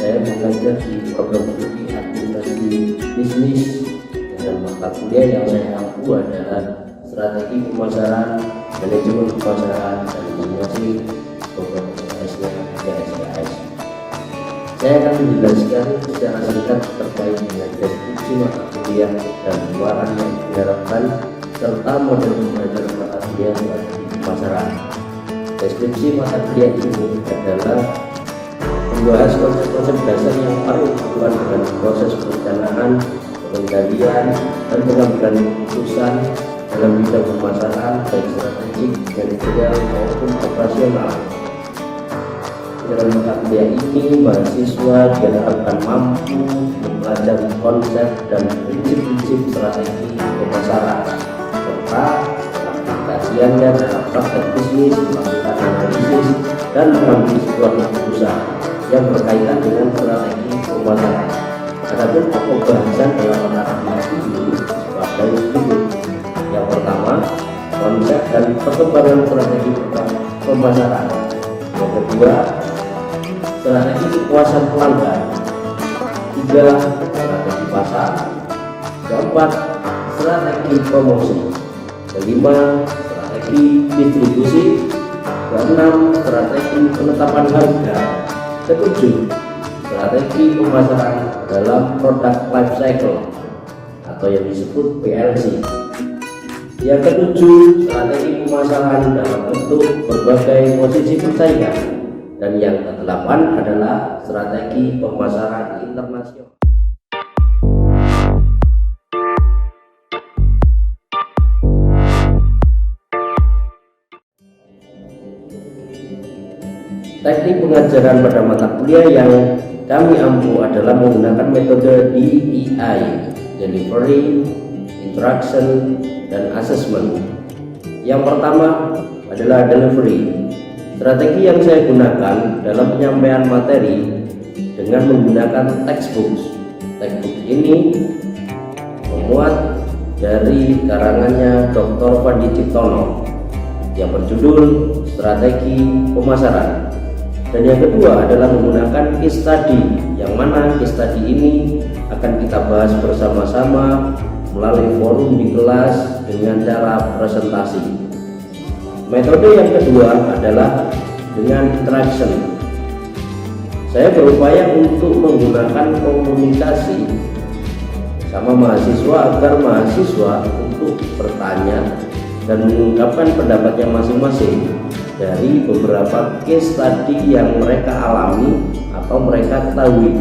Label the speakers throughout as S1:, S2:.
S1: saya mengajar di program studi administrasi bisnis, dan mata kuliah yang saya ampu adalah strategi pemasaran, manajemen pemasaran, dan inovasi beberapa SKS. Saya akan menjelaskan secara singkat terkait dengan deskripsi mata kuliah dan luaran yang diharapkan serta model pembelajaran mata kuliah strategi pemasaran. Deskripsi mata kuliah ini adalah membahas konsep-konsep dasar yang paling berhubungan dengan proses perencanaan, pengendalian, dan pengambilan keputusan dalam bidang pemasaran, baik strategik, manajerial maupun operasional. Dalam mata kuliah ini, mahasiswa diharapkan mampu mempelajari konsep dan prinsip-prinsip strategi pemasaran serta aplikasiannya dalam praktek bisnis, melakukan analisis, dan mengambil sebuah keputusan yang berkaitan dengan strategi pemasaran. Adapun pokok bahasan dalam mata kuliah ini sebagai berikut. Yang pertama, konsep dan perkembangan strategi pemasaran. Yang kedua, strategi kepuasan pelanggan. Tiga, strategi pasar. Keempat, strategi promosi. Kelima, strategi distribusi. Keenam, strategi penetapan harga. Ketujuh, strategi pemasaran dalam product life cycle atau yang disebut PLC. Yang ketujuh, strategi pemasaran dalam bentuk berbagai posisi persaingan. Dan yang kedelapan adalah strategi pemasaran internasional. Teknik pengajaran pada mata kuliah yang kami ampu adalah menggunakan metode DEI, Delivery, Interaction, dan Assessment. Yang pertama adalah delivery. Strategi yang saya gunakan dalam penyampaian materi dengan menggunakan textbook. Textbook ini memuat dari karangannya Dr. Pandi Ciptono yang berjudul Strategi Pemasaran. Dan yang kedua adalah menggunakan case study, yang mana case study ini akan kita bahas bersama-sama melalui forum di kelas dengan cara presentasi. Metode yang kedua adalah dengan interaction. Saya berupaya untuk menggunakan komunikasi sama mahasiswa agar mahasiswa untuk bertanya dan mengungkapkan pendapatnya masing-masing dari beberapa case study yang mereka alami atau mereka ketahui.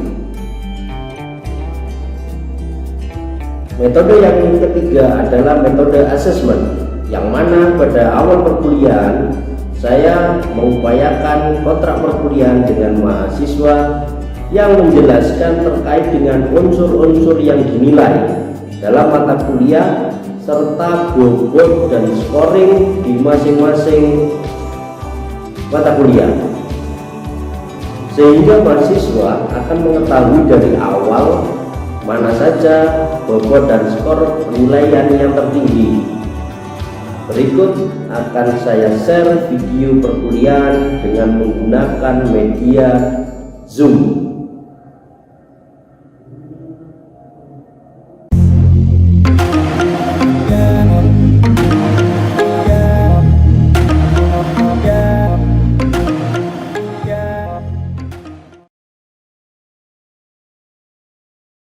S1: Metode yang ketiga adalah metode assessment, yang mana pada awal perkuliahan saya mengupayakan kontrak perkuliahan dengan mahasiswa yang menjelaskan terkait dengan unsur-unsur yang dinilai dalam mata kuliah serta bobot dan scoring di masing-masing mata kuliah, sehingga mahasiswa akan mengetahui dari awal mana saja bobot dan skor penilaian yang tertinggi. Berikut akan saya share video perkuliahan dengan menggunakan media Zoom.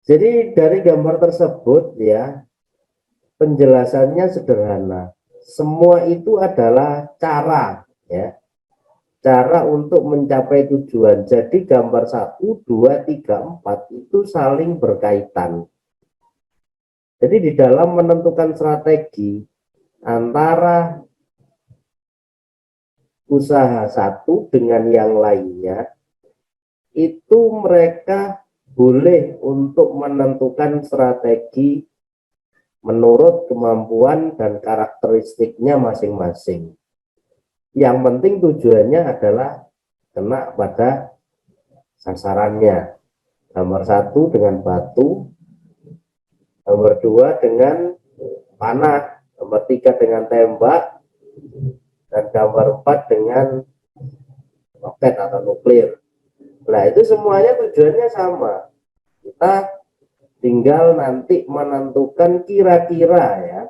S1: Jadi dari gambar tersebut ya, penjelasannya sederhana. Semua itu adalah cara ya. Cara untuk mencapai tujuan. Jadi gambar 1, 2, 3, 4 itu saling berkaitan. Jadi di dalam menentukan strategi antara usaha satu dengan yang lainnya, itu mereka boleh untuk menentukan strategi menurut kemampuan dan karakteristiknya masing-masing. Yang penting tujuannya adalah kena pada sasarannya. Nomor 1 dengan batu, nomor 2 dengan panah, nomor 3 dengan tembak, dan nomor 4 dengan roket atau nuklir. Nah, Nah, itu semuanya tujuannya sama. Kita tinggal nanti menentukan kira-kira ya,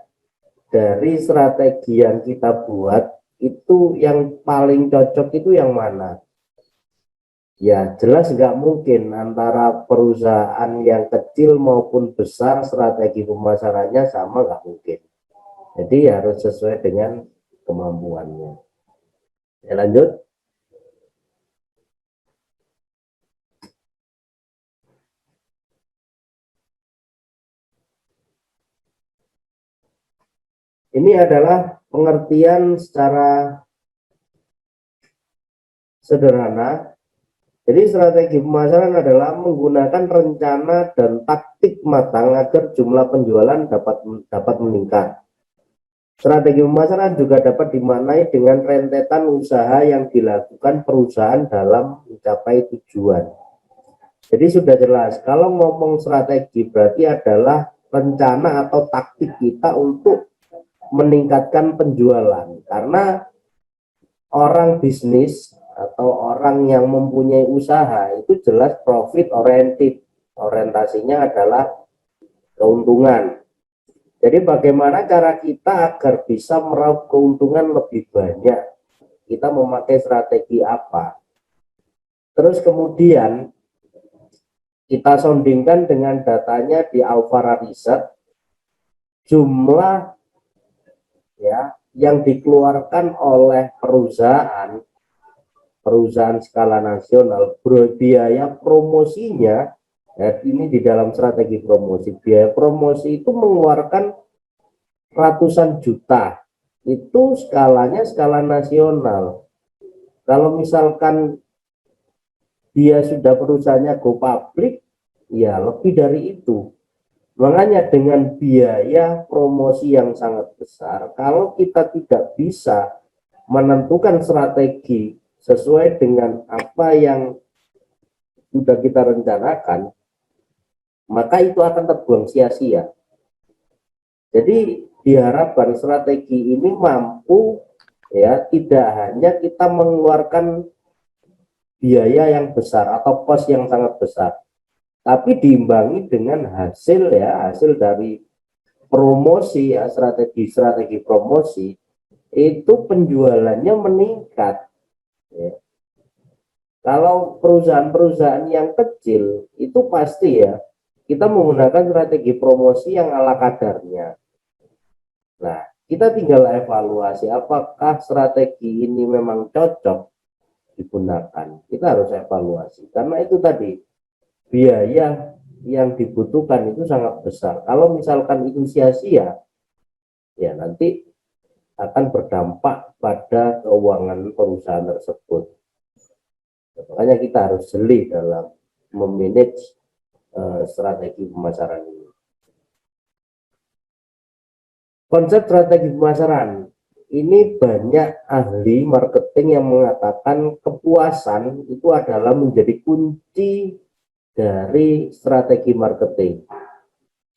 S1: dari strategi yang kita buat itu yang paling cocok itu yang mana. Ya jelas nggak mungkin antara perusahaan yang kecil maupun besar strategi pemasarannya sama, nggak mungkin. Jadi harus sesuai dengan kemampuannya. Ya, lanjut. Ini adalah pengertian secara sederhana. Jadi strategi pemasaran adalah menggunakan rencana dan taktik matang agar jumlah penjualan dapat meningkat. Strategi pemasaran juga dapat dimaknai dengan rentetan usaha yang dilakukan perusahaan dalam mencapai tujuan. Jadi sudah jelas, kalau ngomong strategi berarti adalah rencana atau taktik kita untuk meningkatkan penjualan. Karena orang bisnis atau orang yang mempunyai usaha itu jelas profit oriented, orientasinya adalah keuntungan. Jadi bagaimana cara kita agar bisa meraup keuntungan lebih banyak, kita memakai strategi apa. Terus kemudian kita sondingkan dengan datanya di Alfara Research, jumlah ya yang dikeluarkan oleh perusahaan skala nasional, biaya promosinya ya, ini di dalam strategi promosi, biaya promosi itu mengeluarkan ratusan juta, itu skalanya skala nasional. Kalau misalkan dia sudah perusahaannya go public, ya lebih dari itu. Makanya dengan biaya promosi yang sangat besar, kalau kita tidak bisa menentukan strategi sesuai dengan apa yang sudah kita rencanakan, maka itu akan terbuang sia-sia. Jadi diharapkan strategi ini mampu ya, tidak hanya kita mengeluarkan biaya yang besar atau kos yang sangat besar, tapi diimbangi dengan hasil ya, hasil dari promosi ya, strategi promosi itu penjualannya meningkat ya. Kalau perusahaan-perusahaan yang kecil itu pasti ya kita menggunakan strategi promosi yang ala kadarnya. Nah, kita tinggal evaluasi apakah strategi ini memang cocok digunakan. Kita harus evaluasi karena itu tadi biaya yang dibutuhkan itu sangat besar. Kalau misalkan itu sia-sia, ya nanti akan berdampak pada keuangan perusahaan tersebut. Makanya kita harus jeli dalam memanage strategi pemasaran ini. Konsep strategi pemasaran ini banyak ahli marketing yang mengatakan kepuasan itu adalah menjadi kunci dari strategi marketing.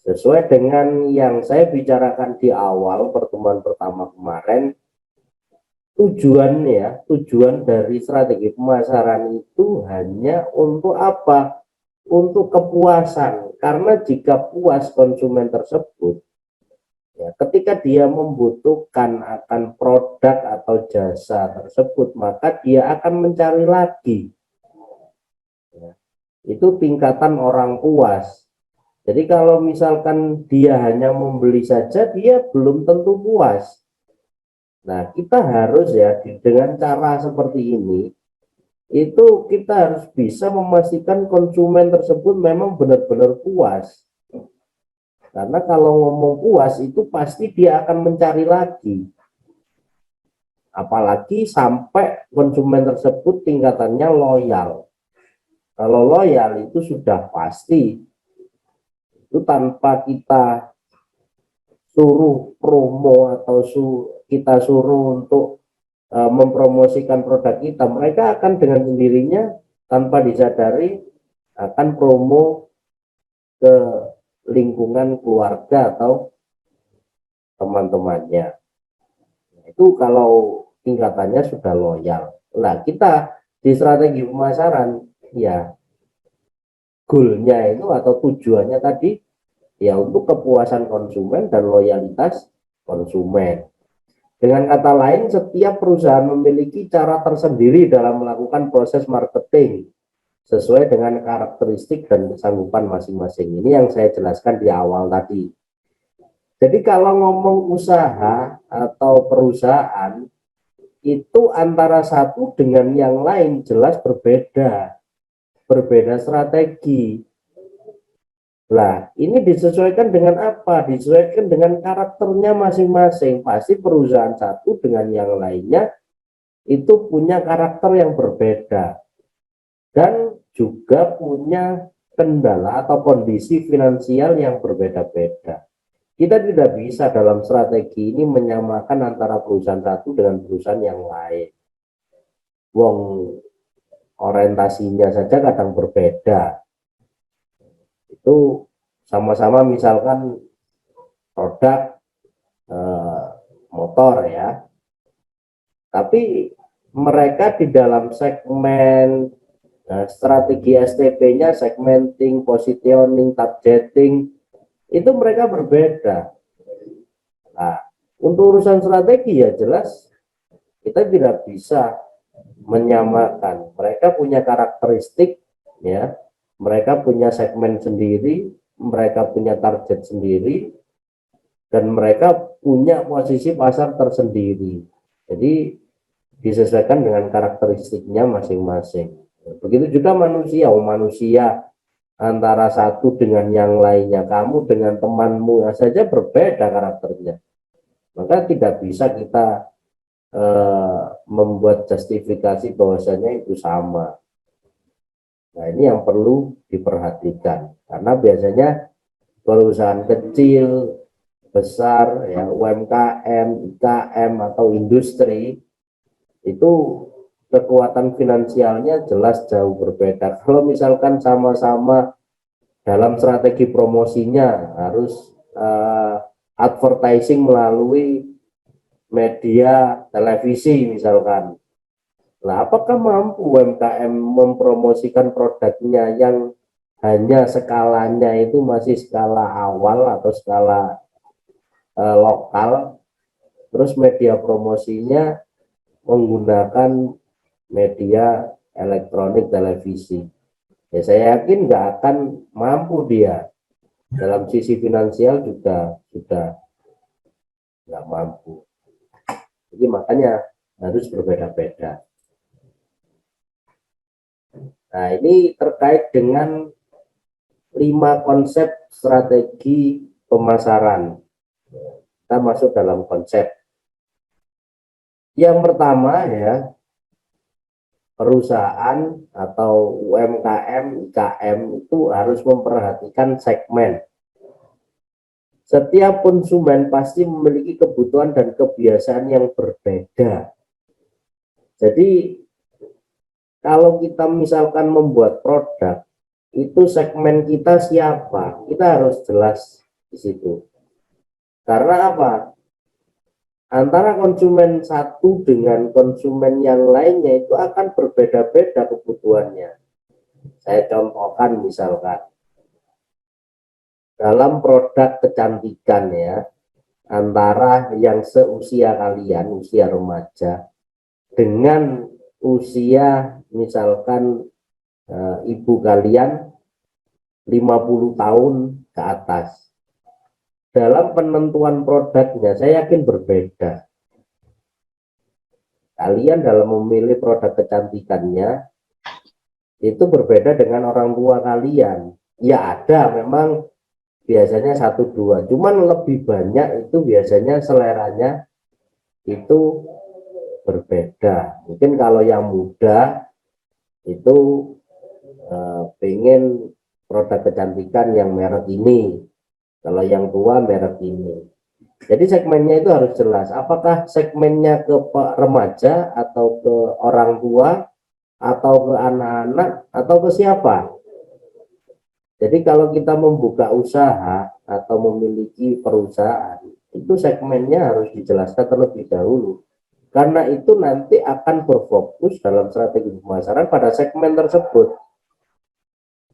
S1: Sesuai dengan yang saya bicarakan di awal pertemuan pertama kemarin, tujuan dari strategi pemasaran itu hanya untuk apa? Untuk kepuasan. Karena jika puas konsumen tersebut, ya, ketika dia membutuhkan akan produk atau jasa tersebut, maka dia akan mencari lagi. Ya, itu tingkatan orang puas. Jadi kalau misalkan dia hanya membeli saja, dia belum tentu puas. Nah, kita harus ya dengan cara seperti ini, itu kita harus bisa memastikan konsumen tersebut memang benar-benar puas. Karena kalau ngomong puas itu pasti dia akan mencari lagi. Apalagi sampai konsumen tersebut tingkatannya loyal. Kalau loyal itu sudah pasti, itu tanpa kita suruh promo atau kita suruh untuk mempromosikan produk kita, mereka akan dengan sendirinya tanpa disadari akan promo ke lingkungan keluarga atau teman-temannya. Itu kalau tingkatannya sudah loyal. Nah, kita di strategi pemasaran ya goalnya itu atau tujuannya tadi ya untuk kepuasan konsumen dan loyalitas konsumen. Dengan kata lain, setiap perusahaan memiliki cara tersendiri dalam melakukan proses marketing sesuai dengan karakteristik dan kesanggupan masing-masing. Ini yang saya jelaskan di awal tadi. Jadi kalau ngomong usaha atau perusahaan, itu antara satu dengan yang lain jelas berbeda strategi. Nah, ini disesuaikan dengan apa? Disesuaikan dengan karakternya masing-masing. Pasti perusahaan satu dengan yang lainnya itu punya karakter yang berbeda dan juga punya kendala atau kondisi finansial yang berbeda-beda. Kita tidak bisa dalam strategi ini menyamakan antara perusahaan satu dengan perusahaan yang lain. Wong orientasinya saja kadang berbeda. Itu sama-sama misalkan produk motor ya, tapi mereka di dalam segmen strategi STP-nya, segmenting, positioning, targeting, itu mereka berbeda. Nah, untuk urusan strategi ya jelas kita tidak bisa menyamakan. Mereka punya karakteristik ya, mereka punya segmen sendiri, mereka punya target sendiri, dan mereka punya posisi pasar tersendiri. Jadi disesuaikan dengan karakteristiknya masing-masing. Begitu juga manusia antara satu dengan yang lainnya, kamu dengan temanmu saja berbeda karakternya. Maka tidak bisa kita membuat justifikasi bahwasanya itu sama. Nah, ini yang perlu diperhatikan, karena biasanya perusahaan kecil, besar, ya UMKM, IKM atau industri itu kekuatan finansialnya jelas jauh berbeda. Kalau misalkan sama-sama dalam strategi promosinya harus advertising melalui media televisi misalkan. Nah, apakah mampu UMKM mempromosikan produknya yang hanya skalanya itu masih skala awal atau skala lokal, terus media promosinya menggunakan media elektronik televisi? Ya, saya yakin nggak akan mampu dia. Dalam sisi finansial juga sudah nggak mampu. Jadi makanya harus berbeda-beda. Nah, ini terkait dengan 5 konsep strategi pemasaran. Kita masuk dalam konsep. Yang pertama ya, perusahaan atau UMKM, IKM itu harus memperhatikan segmen. Setiap konsumen pasti memiliki kebutuhan dan kebiasaan yang berbeda. Jadi kalau kita misalkan membuat produk, itu segmen kita siapa? Kita harus jelas di situ. Karena apa? Antara konsumen satu dengan konsumen yang lainnya itu akan berbeda-beda kebutuhannya. Saya contohkan misalkan dalam produk kecantikan ya, antara yang seusia kalian, usia remaja, dengan usia misalkan ibu kalian 50 tahun ke atas. Dalam penentuan produknya saya yakin berbeda. Kalian dalam memilih produk kecantikannya itu berbeda dengan orang tua kalian. Ya ada memang biasanya 1-2, cuman lebih banyak itu biasanya seleranya itu berbeda. Mungkin kalau yang muda itu pengen produk kecantikan yang merek ini, kalau yang tua merek ini. Jadi segmennya itu harus jelas. Apakah segmennya ke remaja atau ke orang tua atau ke anak-anak atau ke siapa? Jadi kalau kita membuka usaha atau memiliki perusahaan, itu segmennya harus dijelaskan terlebih dahulu. Karena itu nanti akan berfokus dalam strategi pemasaran pada segmen tersebut.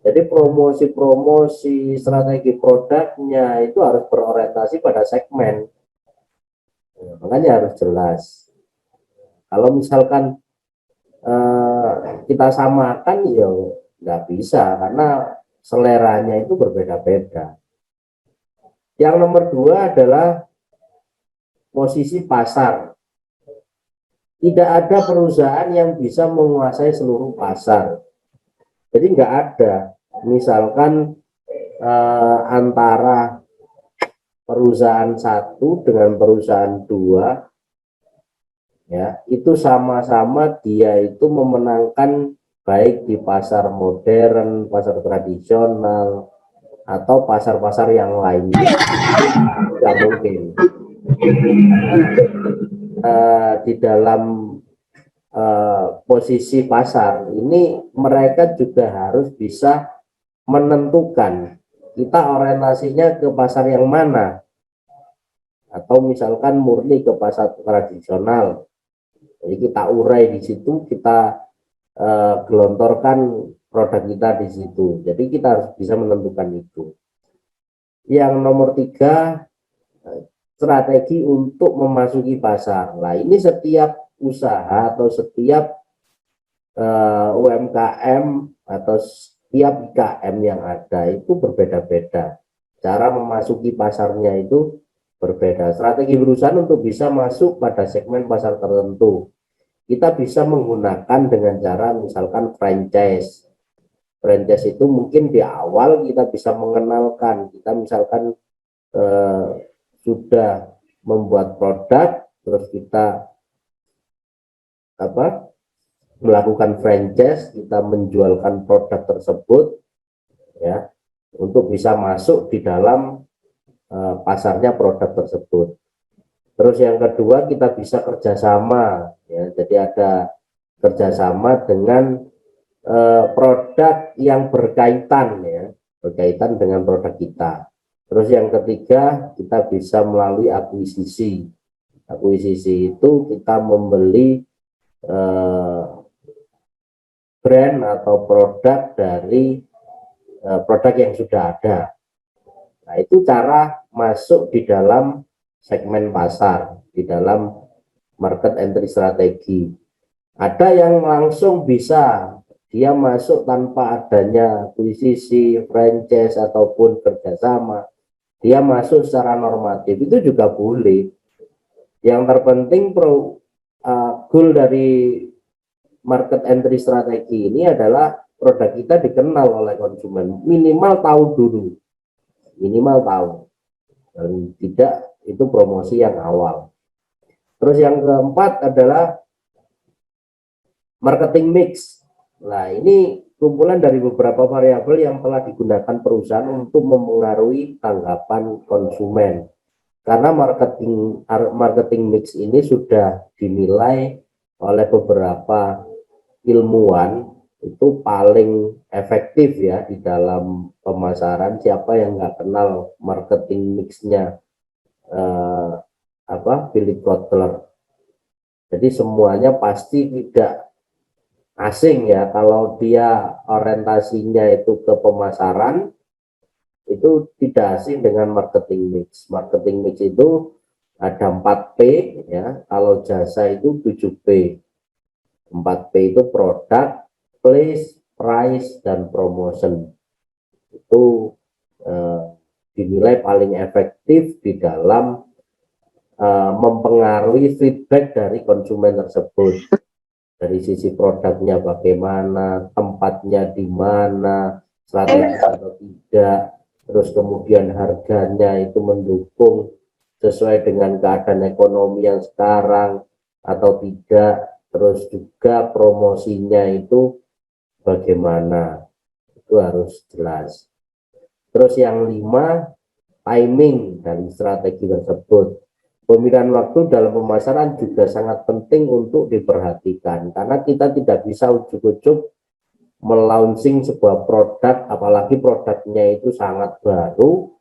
S1: Jadi promosi strategi produknya itu harus berorientasi pada segmen. Makanya harus jelas. Kalau misalkan kita samakan, ya nggak bisa karena seleranya itu berbeda-beda. Yang nomor dua adalah posisi pasar. Tidak ada perusahaan yang bisa menguasai seluruh pasar. Jadi nggak ada. Misalkan antara perusahaan satu dengan perusahaan dua, ya itu sama-sama dia itu memenangkan baik di pasar modern, pasar tradisional, atau pasar-pasar yang lainnya. Tidak mungkin. Di dalam posisi pasar ini mereka juga harus bisa menentukan kita orientasinya ke pasar yang mana, atau misalkan murni ke pasar tradisional. Jadi kita urai di situ, kita gelontorkan produk kita di situ. Jadi kita harus bisa menentukan itu. Yang nomor tiga, strategi untuk memasuki pasar. Nah, ini setiap usaha atau setiap UMKM atau setiap IKM yang ada itu berbeda-beda. Cara memasuki pasarnya itu berbeda. Strategi perusahaan untuk bisa masuk pada segmen pasar tertentu, kita bisa menggunakan dengan cara misalkan franchise. Franchise itu mungkin di awal kita bisa mengenalkan, kita misalkan sudah membuat produk, terus kita melakukan franchise, kita menjualkan produk tersebut, ya, untuk bisa masuk di dalam pasarnya produk tersebut. Terus yang kedua, kita bisa kerjasama, ya, jadi ada kerjasama dengan produk yang berkaitan, ya, berkaitan dengan produk kita. Terus yang ketiga, kita bisa melalui akuisisi. Akuisisi itu kita membeli brand atau produk dari produk yang sudah ada. Nah, itu cara masuk di dalam segmen pasar, di dalam market entry strategi. Ada yang langsung bisa dia masuk tanpa adanya akuisisi, franchise ataupun kerjasama. Dia masuk secara normatif, itu juga boleh. Yang terpenting goal dari market entry strategi ini adalah produk kita dikenal oleh konsumen, minimal tahu dulu, minimal tahu, dan tidak itu promosi yang awal. Terus yang keempat adalah marketing mix. Nah, ini kumpulan dari beberapa variabel yang telah digunakan perusahaan untuk mempengaruhi tanggapan konsumen. Karena marketing mix ini sudah dinilai oleh beberapa ilmuwan itu paling efektif, ya, di dalam pemasaran. Siapa yang nggak kenal marketing mixnya Philip Kotler. Jadi semuanya pasti tidak asing, ya, kalau dia orientasinya itu ke pemasaran, itu tidak asing dengan marketing mix. Marketing mix itu ada 4P, ya, kalau jasa itu 7P. 4P itu produk, place, price, dan promotion. Itu dinilai paling efektif di dalam mempengaruhi feedback dari konsumen tersebut. Dari sisi produknya bagaimana, tempatnya di mana, strategis atau tidak, terus kemudian harganya itu mendukung sesuai dengan keadaan ekonomi yang sekarang atau tidak, terus juga promosinya itu bagaimana, itu harus jelas. Terus yang 5, timing dari strategi tersebut. Pemilihan waktu dalam pemasaran juga sangat penting untuk diperhatikan, karena kita tidak bisa ujuk-ujuk melaunching sebuah produk, apalagi produknya itu sangat baru,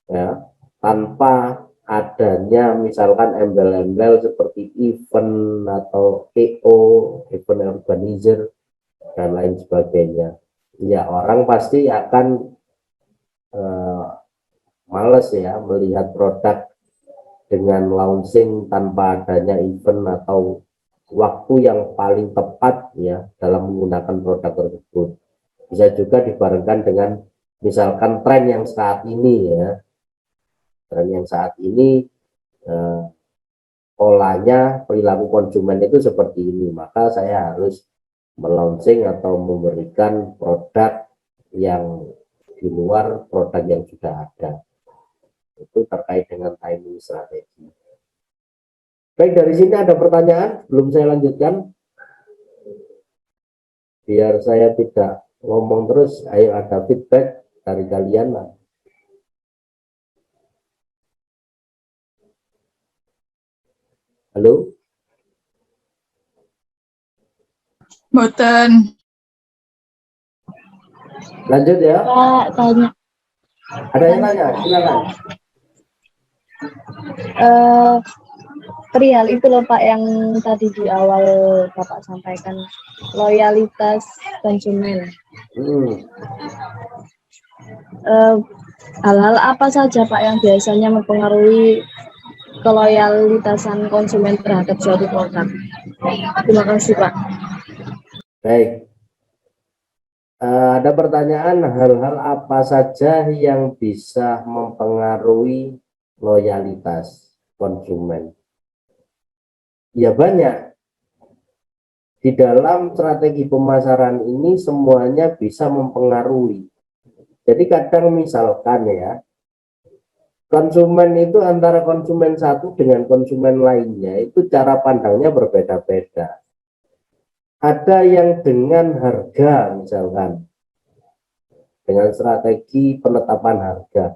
S1: ya, tanpa adanya misalkan embel-embel seperti event atau EO, event organizer, dan lain sebagainya. ya orang pasti akan males ya melihat produk dengan launching tanpa adanya event atau waktu yang paling tepat ya dalam menggunakan produk tersebut. Bisa juga dibarengkan dengan misalkan tren yang saat ini ya, tren yang saat ini polanya perilaku konsumen itu seperti ini, maka saya harus melaunching atau memberikan produk yang di luar produk yang sudah ada. Itu terkait dengan timing strategi. Baik, dari sini ada pertanyaan belum saya lanjutkan biar saya tidak ngomong terus. Ayo, ada feedback dari kalian lah. Halo,
S2: Boten.
S1: lanjut ya.
S3: Pak, tanya.
S1: Ada yang tanya, silakan.
S3: Perihal itu loh Pak yang tadi di awal Bapak sampaikan, loyalitas konsumen. Hal-hal apa saja Pak yang biasanya mempengaruhi keloyalitasan konsumen terhadap suatu produk? Terima kasih Pak.
S1: Baik, ada pertanyaan hal-hal apa saja yang bisa mempengaruhi loyalitas konsumen? Ya banyak. Di dalam strategi pemasaran ini semuanya bisa mempengaruhi. Jadi kadang misalkan ya, konsumen itu antara konsumen satu dengan konsumen lainnya itu cara pandangnya berbeda-beda. Ada yang dengan harga misalkan, dengan strategi penetapan harga,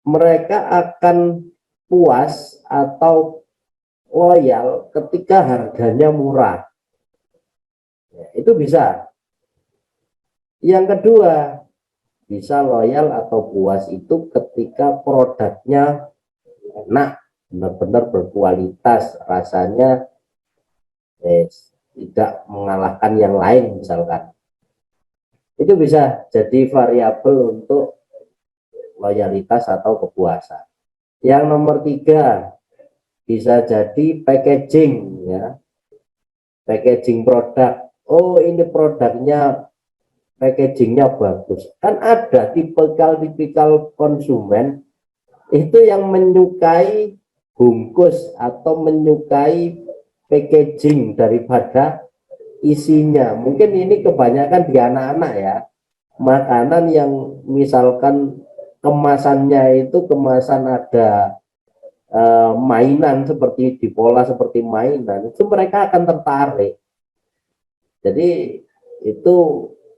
S1: mereka akan puas atau loyal ketika harganya murah. Ya, itu bisa. Yang kedua, bisa loyal atau puas itu ketika produknya enak, benar-benar berkualitas, rasanya tidak mengalahkan yang lain misalkan. Itu bisa jadi variabel untuk loyalitas atau kepuasan. Yang nomor 3 bisa jadi packaging ya, packaging produk. Oh, ini produknya packagingnya bagus. Kan ada tipikal konsumen itu yang menyukai bungkus atau menyukai packaging daripada isinya. Mungkin ini kebanyakan di anak-anak ya, makanan yang misalkan kemasannya itu kemasan ada mainan seperti di pola seperti mainan, itu mereka akan tertarik. Jadi itu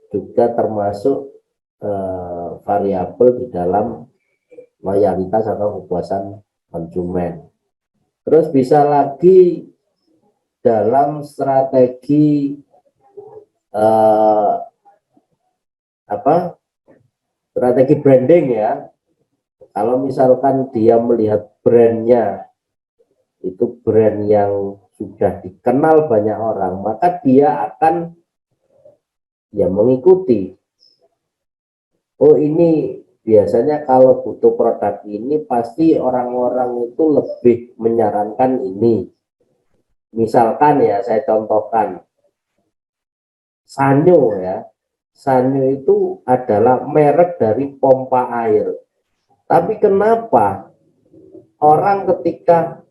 S1: juga termasuk variabel di dalam loyalitas atau kepuasan konsumen. Terus bisa lagi dalam strategi strategi branding ya. Kalau misalkan dia melihat brandnya itu brand yang sudah dikenal banyak orang, maka dia akan ya mengikuti. Oh, ini biasanya kalau butuh produk ini pasti orang-orang itu lebih menyarankan ini. Misalkan ya, saya contohkan Sanyo ya. Sanyo itu adalah merek dari pompa air. Tapi kenapa orang ketika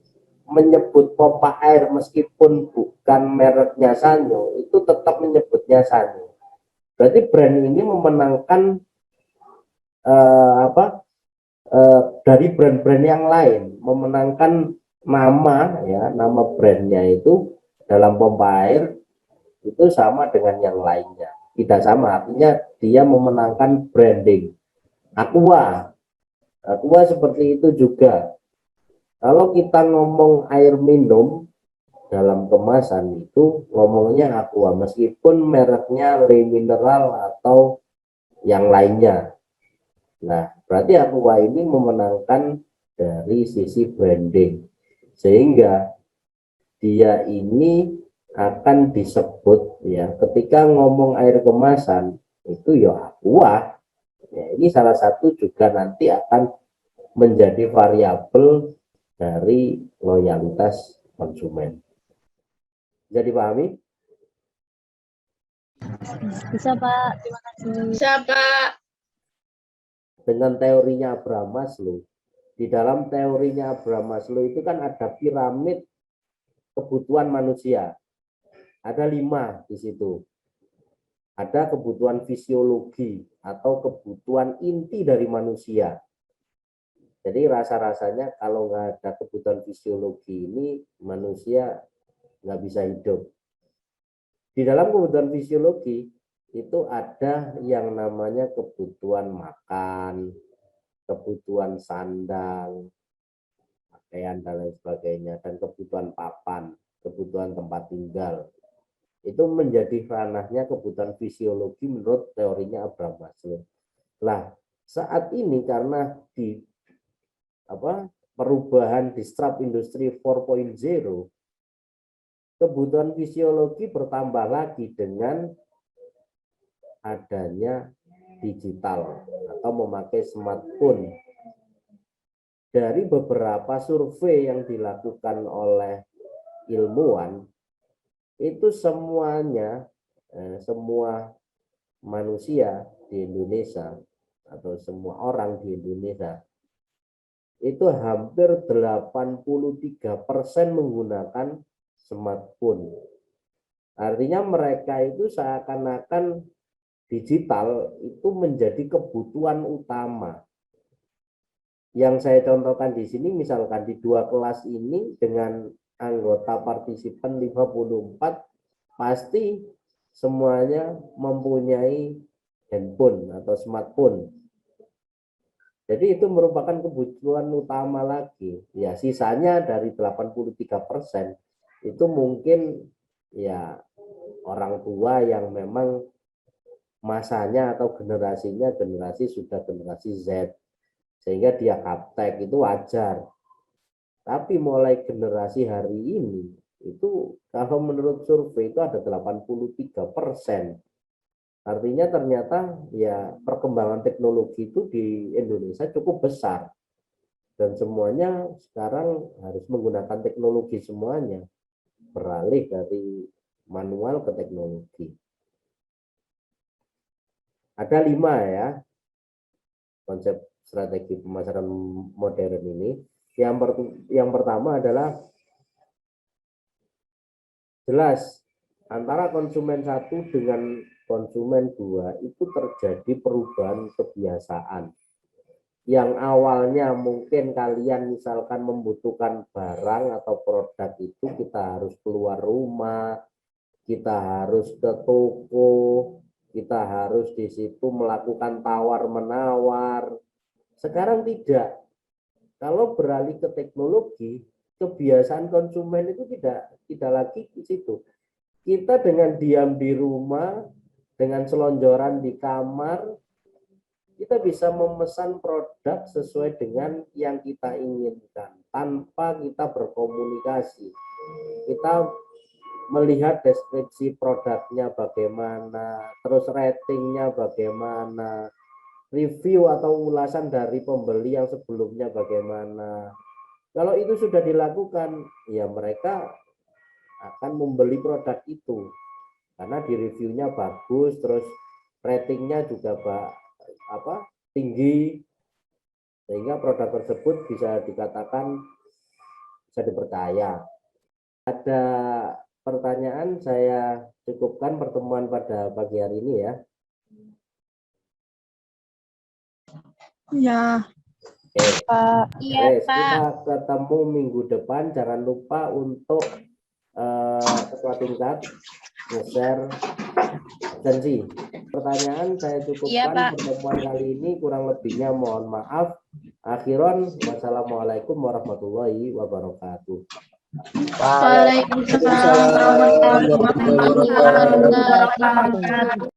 S1: menyebut pompa air meskipun bukan mereknya Sanyo itu tetap menyebutnya Sanyo? Berarti brand ini memenangkan dari brand-brand yang lain, memenangkan nama ya, nama brandnya itu dalam pompa air itu sama dengan yang lainnya. Tidak sama, artinya dia memenangkan branding. Aqua seperti itu juga. Kalau kita ngomong air minum dalam kemasan itu ngomongnya Aqua meskipun mereknya Le Mineral atau yang lainnya. Nah, berarti Aqua ini memenangkan dari sisi branding, sehingga dia ini akan disebut ya ketika ngomong air kemasan itu ya buah. Ya, ini salah satu juga nanti akan menjadi variabel dari loyalitas konsumen. Bisa dipahami?
S3: Bisa Pak, terima kasih.
S2: Bisa, Pak.
S1: Dengan teorinya Abraham Maslow, di dalam teorinya Abraham Maslow itu kan ada piramid kebutuhan manusia. Ada 5 di situ. Ada kebutuhan fisiologi atau kebutuhan inti dari manusia. Jadi rasa-rasanya kalau nggak ada kebutuhan fisiologi ini, manusia nggak bisa hidup. Di dalam kebutuhan fisiologi itu ada yang namanya kebutuhan makan, kebutuhan sandang, pakaian dan lain sebagainya, dan kebutuhan papan, kebutuhan tempat tinggal. Itu menjadi ranahnya kebutuhan fisiologi menurut teorinya Abraham Maslow. Nah, saat ini karena di perubahan disrupt industri 4.0, kebutuhan fisiologi bertambah lagi dengan adanya digital atau memakai smartphone. Dari beberapa survei yang dilakukan oleh ilmuwan, itu semuanya, semua manusia di Indonesia atau semua orang di Indonesia itu hampir 83% menggunakan smartphone. Artinya mereka itu seakan-akan digital itu menjadi kebutuhan utama. Yang saya contohkan di sini, misalkan di 2 kelas ini dengan anggota partisipan 54, pasti semuanya mempunyai handphone atau smartphone. Jadi itu merupakan kebutuhan utama lagi. Ya, sisanya dari 83% itu mungkin ya orang tua yang memang masanya atau generasinya sudah generasi Z, sehingga dia gaptek, itu wajar. Tapi mulai generasi hari ini itu kalau menurut survei itu ada 83%. Artinya ternyata ya perkembangan teknologi itu di Indonesia cukup besar. Dan semuanya sekarang harus menggunakan teknologi semuanya. Beralih dari manual ke teknologi. Ada 5 ya konsep strategi pemasaran modern ini. Yang pertama adalah jelas antara konsumen 1 dengan konsumen 2 itu terjadi perubahan kebiasaan. Yang awalnya mungkin kalian misalkan membutuhkan barang atau produk itu kita harus keluar rumah, kita harus ke toko, kita harus di situ melakukan tawar-menawar. Sekarang tidak. Kalau beralih ke teknologi, kebiasaan konsumen itu tidak lagi di situ. Kita dengan diam di rumah, dengan selonjoran di kamar, kita bisa memesan produk sesuai dengan yang kita inginkan tanpa kita berkomunikasi. Kita melihat deskripsi produknya bagaimana, terus ratingnya bagaimana, review atau ulasan dari pembeli yang sebelumnya bagaimana. Kalau itu sudah dilakukan, ya mereka akan membeli produk itu karena di reviewnya bagus, terus ratingnya juga tinggi, sehingga produk tersebut bisa dikatakan bisa dipercaya. Ada pertanyaan, saya cukupkan pertemuan pada pagi hari ini ya.
S3: Ya.
S1: Oke.
S3: Pak.
S2: Iya, Pak.
S1: Kita ketemu minggu depan. Jangan lupa untuk ketua tingkat nge-share absensi. Pertanyaan saya cukupkan.
S2: Iya, Pak.
S1: Pertemuan kali ini, kurang lebihnya mohon maaf. Akhiron, wassalamualaikum warahmatullahi wabarakatuh.
S2: Waalaikumsalam warahmatullahi wabarakatuh.